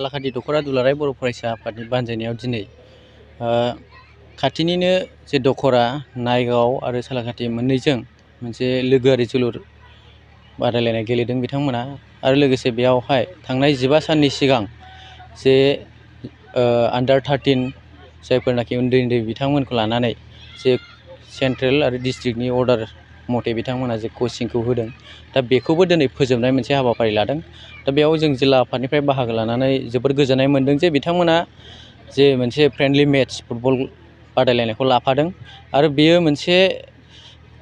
सालाकाथि दख'रा दुलाराय बर' फरायसा आफादनि बानजायनायाव दिनै खाथिनिनो जे दख'रा नायगाव आरो सालाकाथि मोननैजों मोनसे लोगोआरि जोलुर बादायलायनाय गेलेदों बिथांमोना आरो लोगोसे बेयावहाय थांनाय 15 साननि सिगां जे आन्डार 13 जायफोरनाखि उन्दै उन्दै बिथांमोनखौ लानानै जे सेन्ट्रेल आरो डिस्ट्रिक्टनि अर्डार मथे बिथांमोना जे कचिंखौ होदों दा बेखौबो दिनै फोजोबनाय मोनसे हाबाफारि लादों। दा बेयाव जों जिल्ला आफादनिफ्राय बाहागो लानानै जोबोर गोजोननाय मोन्दों जे बिथांमोना जे मोनसे फ्रेन्डलि मेट्च फुटबल बादायलायनायखौ लाफादों आरो बेयो मोनसे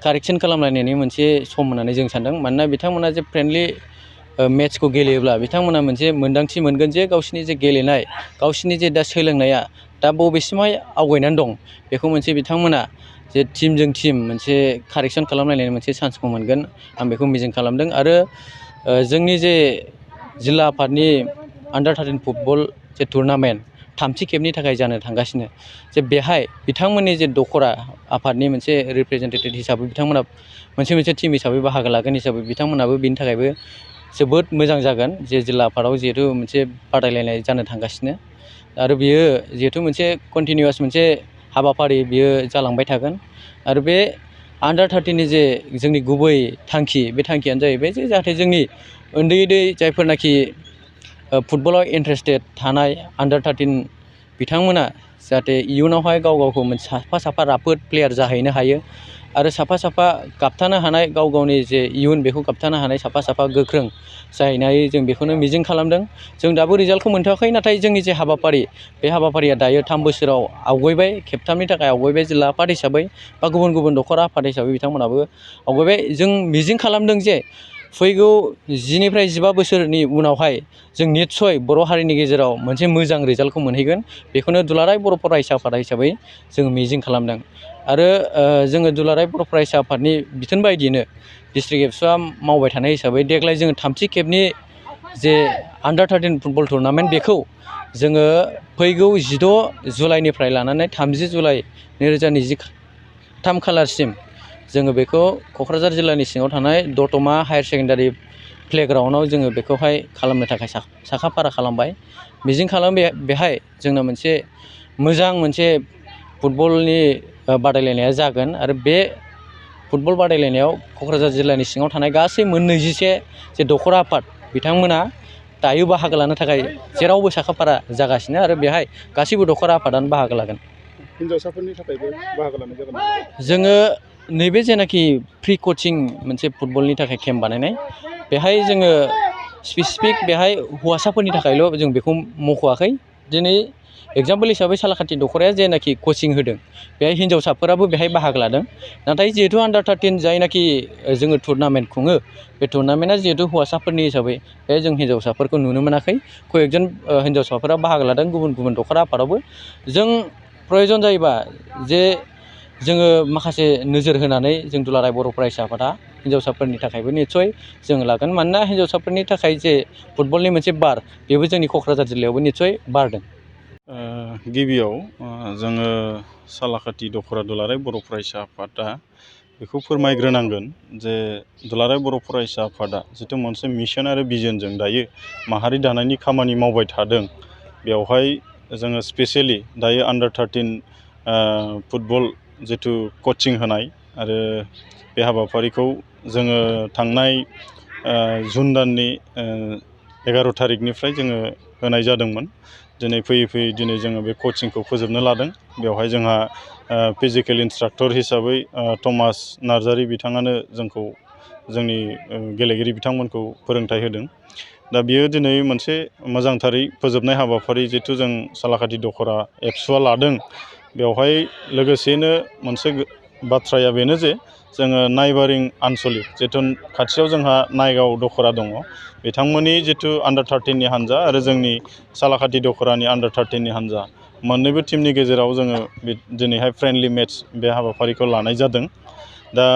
कारेक्सन खालामलायनायनि मोनसे सम होननानै जों सानदों। मानोना बिथांमोना जे फ्रेन्डलि मेट्चखौ गेलेयोब्ला बिथांमोना मोनसे मोन्दांथि मोनगोन जे गावसिनि जे गेलेनाय गावसिनि जे दा सोलोंनाया दा बबेसिमहाय आवगायनानै दं बेखौ मोनसे बिथांमोना जे टिमजों टिम मोनसे कारेक्सन खालामलायनायनि मोनसे चान्सखौ मोनगोन आं बेखौ मिजिं खालामदों। आरो जोंनि जे जिल्ला आफादनि आन्डार 13 फुटबल जे टुर्नामेन्ट थामथि खेबनि थाखाय जानो थांगासिनो जे बेहाय बिथांमोननि जे दख'रा आफादनि मोनसे रिप्रेजेन्टेटिभ हिसाबै बिथांमोना मोनसे टिम हिसाबै बाहागो लागोन हिसाबै बिथांमोनाबो बिनि थाखायबो जोबोद मोजां जागोन जे जिल्ला आफादाव जिहेथु मोनसे बादायलायनाय जानो थांगासिनो आरो बियो जिहेथु मोनसे कन्टिनिउवास मोनसे हाबाफारि बियो जालांबाय थागोन। आरो बे आन्डार 13नि जे जोंनि गुबै थांखि बे थांखियानो जाहैबाय जे जाहाथे जोंनि उन्दै उन्दै जायफोरनाखि फुटबलाव इन्टारेस्टेड थानाय आन्डार 13 बिथांमोना जाहाथे इयुनावहाय गाव गावखौ साफा साफा राफोद प्लेयार जाहैनो हायो आरो साफा साफा गाबथानो हानाय गाव गावनि जे इयुन बेखौ गाबथानो हानाय साफा साफा गोख्रों जाहैनो हायो जों बेखौनो मिजिं खालामदों। जों दाबो रिजाल्टखौ मोनथ'वाखै नाथाय जोंनि जे हाबाफारि बे हाबाफारिया दायो 3 बोसोराव आवगायबाय खेबथामनि थाखाय आवगायबाय जिल्ला आफाद हिसाबै बा गुबुन गुबुन दख'रा आफाद हिसाबै बिथांमोनाबो आवगायबाय। जों मिजिं खालामदों जे फैगौ 10 निफ्राय 15 बोसोरनि उनावहाय जों निस्सय बर' हारिनि गेजेराव मोनसे मोजां रिजाल्टखौ मोनहैगोन बेखौनो दुलाराय बर' फरायसा आफाद हिसाबै जों मिजिं खालामदों। आरो जोङो दुलाराय बर' फरायसा आफादनि बिथोन बायदियैनो डिस्ट्रिक्ट एबसुआ मावबाय थानाय हिसाबै देग्लाय जोङो थामथि खेबनि जे आन्डार 13 फुटबल टुर्नामेन्ट बेखौ जोङो फैगौ 16 जुलाइनिफ्राय लानानै 30 जुलाइ 2023 खालारसिम जोङो बेखौ क'क्राझार जिल्लानि सिङाव थानाय दतमा हायार सेकेन्डारि प्लेग्राउन्डआव जोङो बेखौहाय खालामनो थाखाय साखाफारा खालामबाय। मिजिं खालामो बेहाय जोंना मोनसे मोजां मोनसे फुटबलनि बादायलायनाया जागोन आरो बे फुटबल बादायलायनायाव क'क्राझार जिल्लानि सिङाव थानाय गासै 21 जे दख'रा आफाद बिथांमोना दायो बाहागो लानो थाखाय जेरावबो साखाफारा जागासिनो आरो बेहाय गासैबो दख'रा आफादानो बाहागो लागोन। हिन्जावसाफोरनि थाखायबो बाहागो लानाय जागोन। जोङो नैबे जेनाखि प्रि कचिं मोनसे फुटबलनि थाखाय केम्प बानायनाय बेहाय जोङो स्पेसिफिक बेहाय हौवासाफोरनि थाखायल' जों बेखौ मख'वाखै। दिनै एगजाम्पोल हिसाबै सालाकाथि दख'राया जेनाखि कचिं होदों बेहाय हिन्जावसाफोराबो बेहाय बाहागो लादों। नाथाय जिहेथु आन्डार 13 जायनाखि जोङो टुर्नामेन्ट खुङो बे टुर्नामेन्टआ जिहेथु हौवासाफोरनि हिसाबै बे जों हिन्जावसाफोरखौ नुनो मोनाखै। कयेकजन हिन्जावसाफोरा बाहागो लादों गुबुन गुबुन दख'रा आफादावबो। जों प्रयजन जायोबा जे जोङो माखासे नोजोर होनानै जों दुलाराय बर' फरायसा आफादा हिन्जावसाफोरनि थाखायबो निस्सय जों लागोन। मानोना हिन्जावसाफोरनि थाखाय जे फुटबलनि मोनसे बार बेबो जोंनि क'क्राझार जिल्लायावबो निस्सय बारदों। गिबियाव जोङो सालाकाथि दख'रा दुलाराय बर' फरायसा आफादा बेखौ फोरमायग्रोनांगोन जे दुलाराय बर' फरायसा आफादा जिथु मोनसे मिशन आरो भिजनजों दायो माहारि दानायनि खामानि मावबाय थादों। बेवहाय जोङो स्पेसियेलि दायो आन्डार 13 फुटबल जिथु कचिं होनाय आरो बे हाबाफारिखौ जोङो थांनाय जुन दाननि 11 थारिखनिफ्राय जोङो होनाय जादोंमोन। दिनै फैयै फैयै दिनै जोङो बे कचिंखौ फोजोबनो लादों। बेवहाय जोंहा फिजिकेल इन्सट्राक्टर हिसाबै थमास नार्जारि बिथाङानो जोंखौ जोंनि गेलेगिरि बिथांमोनखौ फोरोंथाइ होदों। दा बियो दिनै मोनसे मोजांथारै फोजोबनाय हाबाफारि जिहेथु जों सालाकाथि दख'रा एबसुआ लादों। बेवहाय लोगोसेनो मोनसे बाथ्राया बेनो जे जोङो नाइबारिं आनसलिक जिथु खाथियाव जोंहा नायगाव दख'रा दङ बिथांमोननि जिथु आन्डार 13नि हान्जा आरो जोंनि सालाकाथि दख'रानि आन्डार 13नि हान्जा मोननैबो टिमनि गेजेराव जोङो दिनैहाय फ्रेन्डलि मेट्च बे हाबाफारिखौ लानाय जादों। दा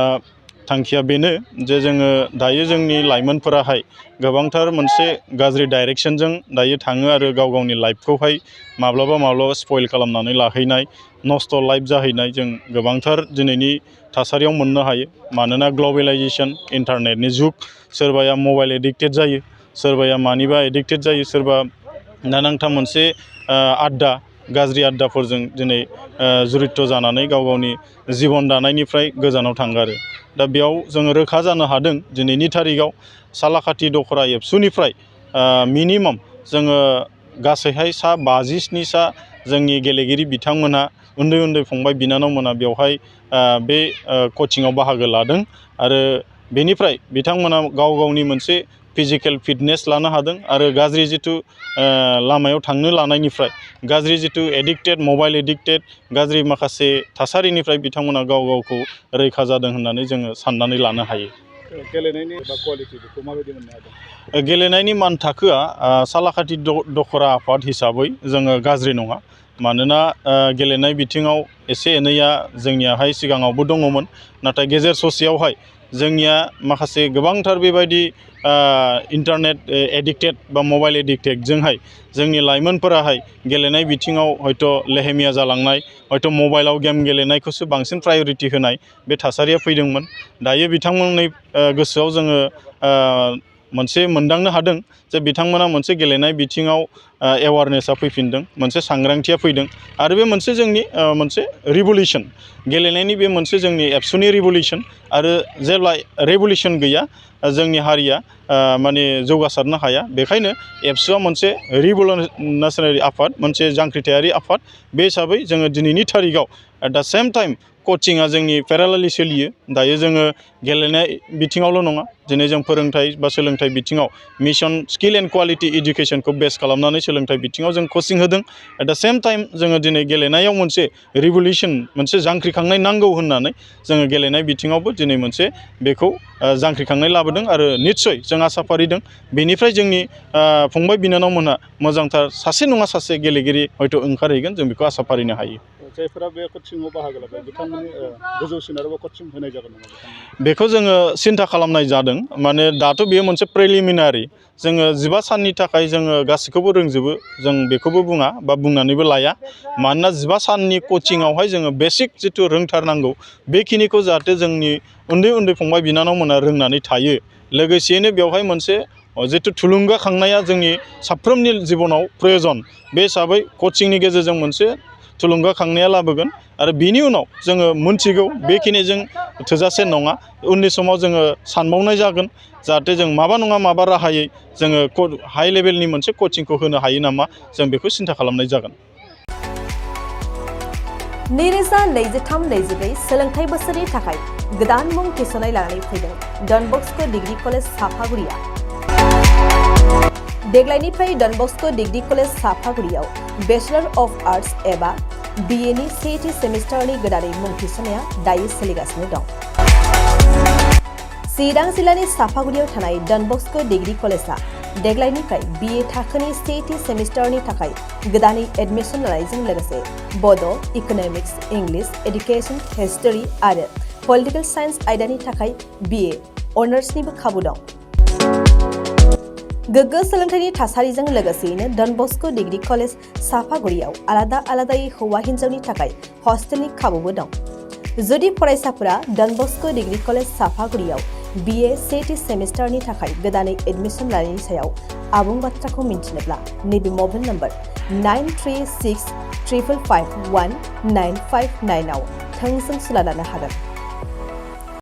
थांखिया बेनो जे जोङो दायो जोंनि लाइमोनफोराहाय गोबांथार मोनसे गाज्रि डाइरेक्सनजों दायो थाङो आरो गाव गावनि लाइफखौहाय माब्लाबा स्पइल खालामनानै लाहैनाय नस्थ' लाइफ जाहैनाय जों गोबांथार दिनैनि थासारियाव मोननो हायो। मानोना ग्लबेलाइजेसन इन्टारनेटनि जुग, सोरबाया मबाइल एडिक्टेड जायो, सोरबाया मानिबा एडिक्टेड जायो, सोरबा नांथाम मोनसे आड्डा गाज्रि आड्डाफोरजों दिनै जुरित्त जानानै गाव गावनि जिबन दानायनिफ्राय गोजानाव थांगारो। दा बेयाव जोङो रोखा जानो हादों दिनैनि थारिखआव सालाकाथि दख'रा एबसुनिफ्राय मिनिमाम जोङो गासैहाय सा 57 जोंनि गेलेगिरि बिथांमोनहा उन्दै उन्दै फंबाय बिनानावमोना बेवहाय बे कचिंआव बाहागो लादों आरो बेनिफ्राय बिथांमोना गाव गावनि मोनसे फिजिकेल फिटनेस लानो हादों आरो गाज्रि जिथु लामायाव थांनो लानायनिफ्राय गाज्रि जिथु एडिक्टेड मबाइल एडिक्टेड गाज्रि माखासे थासारिनिफ्राय बिथांमोना गाव गावखौ रैखा जादों होननानै जोङो साननानै लानो हायो। गेलेनायनि बा क्वालिटि बेखौ माबायदि मोननो हादों? गेलेनायनि मान थाखोआ सालाकाथि दख'रा आफाद हिसाबै जोङो गाज्रि नङा। मानोना गेलेनाय बिथिङाव एसे एनैया जोंनियाहाय सिगाङावबो दङमोन, नाथाय गेजेर ससेयावहाय जोंनिया माखासे गोबांथार बेबायदि इन्टारनेट एडिक्टेड बा मबाइल एडिक्टेडजोंहाय जोंनि लाइमोनफोराहाय गेलेनाय बिथिङाव हयथ' लेहेमिया जालांनाय, हयथ' मबाइलाव गेम गेलेनायखौसो बांसिन प्रायरिटि होनाय बे थासारिया फैदोंमोन। दायो बिथांमोननि गोसोआव जोङो मोनसे मोनदांनो हादों जे बिथांमोना मोनसे गेलेनाय बिथिङाव एवारनेसा फैफिनदों, मोनसे सांग्रांथिया फैदों आरो बे मोनसे जोंनि मोनसे रिभलिउसन, गेलेनायनि बे मोनसे जोंनि एबसुनि रिभलिउसन। आरो जेब्ला रिभलिउसन गैया जोंनि हारिया माने जौगासारनो हाया। बेखायनो एबसुआ मोनसे रिभलिउसनारि आफाद, मोनसे जांख्रिथायारि आफाद। बे हिसाबै जोङो दिनैनि थारिखआव एट दा सेम टाइम कचिंआ जोंनि पेरालेलि सोलियो। दायो जोङो गेलेनाय बिथिङावल' नङा, दिनै जों फोरोंथाइ बा सोलोंथाइ बिथिङाव मिशन स्किल एन्ड क्वालिटि इडुकेसनखौ बेस खालामनानै सोलोंथाइ बिथिङाव जों कचिं होदों। एट दा सेम टाइम जोङो दिनै गेलेनायाव मोनसे रिभलिउसन, मोनसे जांख्रिखांनाय नांगौ होननानै जोङो गेलेनाय बिथिङावबो दिनै मोनसे बेखौ जांख्रिखांनाय लाबोदों आरो निस्सय जों आसा फारिदों बेनिफ्राय जोंनि फंबाय बिनानावमोनहा मोजांथार सासे नङा सासे गेलेगिरि हयथ' ओंखारहैगोन, जों बेखौ आसा फारिनो हायो। जायफोरा बे कचिंआव बाहागो लाबाय बिथांमोननि गोजौसिन आरोबाव कचिं होनाय जागोन नामा? बेखौ जोङो सिन्था खालामनाय जादों। माने दाथ' बेयो मोनसे प्रिलिमिनारि, जोङो 15 साननि थाखाय जोङो गासैखौबो रोंजोबो जों बेखौबो बुङा बा बुंनानैबो लाया। मानोना 15 साननि कचिंआवहाय जोङो बेसिक जिथु रोंथारनांगौ बेखिनिखौ जाहाथे जोंनि उन्दै उन्दै फंबाय बिनानावमोना रोंनानै थायो। लोगोसेयैनो बेवहाय मोनसे जिथु थुलुंगाखांनाया जोंनि साफ्रोमनि जिबनाव प्रयजन, बे हिसाबै कचिंनि गेजेरजों मोनसे थुलुंगाखांनाया लाबोगोन आरो बिनि उनाव जोङो मोनथिगौ बेखिनिजों थोजासे नङा। उननि समाव जोङो सानबावनाय जागोन जाहाथे जों माबा नङा माबा राहायै जोङो हाइ लेभेलनि मोनसे कचिंखौ होनो हायो नामा, जों बेखौ सिन्था खालामनाय जागोन। 2023-24 सोलोंथाइ बोसोरनि थाखाय गोदान मुं थिसननाय लानानै फैदों डन बस्क' डिग्री कलेज साफागुरिया। देग्लायनिफ्राय डन बस्क' डिग्री कलेज साफागुरियाव बेचलर अफ आर्ट्स एबा BA नि सेथि सेमिस्टारनि गोदानै मुं थिसननाया दायो सोलिगासिनो दं। चिरां जिल्लानि साफागुरियाव थानाय डन बस्क' डिग्री कलेजआ देग्लायनिफ्राय BA थाखोनि सेथि सेमिस्टारनि थाखाय गोदानै एडमिसन लानायजों लोगोसे बड', इक'नमिक्स, इंलिश, एडुकेशन, हिस्टरी आरो पलिटिकल साइन्स आयदानि थाखाय BA अनार्सनिबो खाबु दं। गोग्गो सोलोंथाइनि थासारिजों लोगोसेयैनो डन बस्क' डिग्री कलेज साफागुरियाव आलादा आलादायै हौवा हिन्जावनि थाखाय हस्टेलनि खाबुबो दं। जुदि फरायसाफोरा डन बस्क' डिग्री कलेज साफागुरियाव BA सेथि सेमिस्टारनि थाखाय गोदानै एडमिसन लानायनि सायाव आबुं बाथ्राखौ मिन्थिनोब्ला नैबे मबाइल नम्बर 9365519559 आव थोंजों सुला लानो हागोन।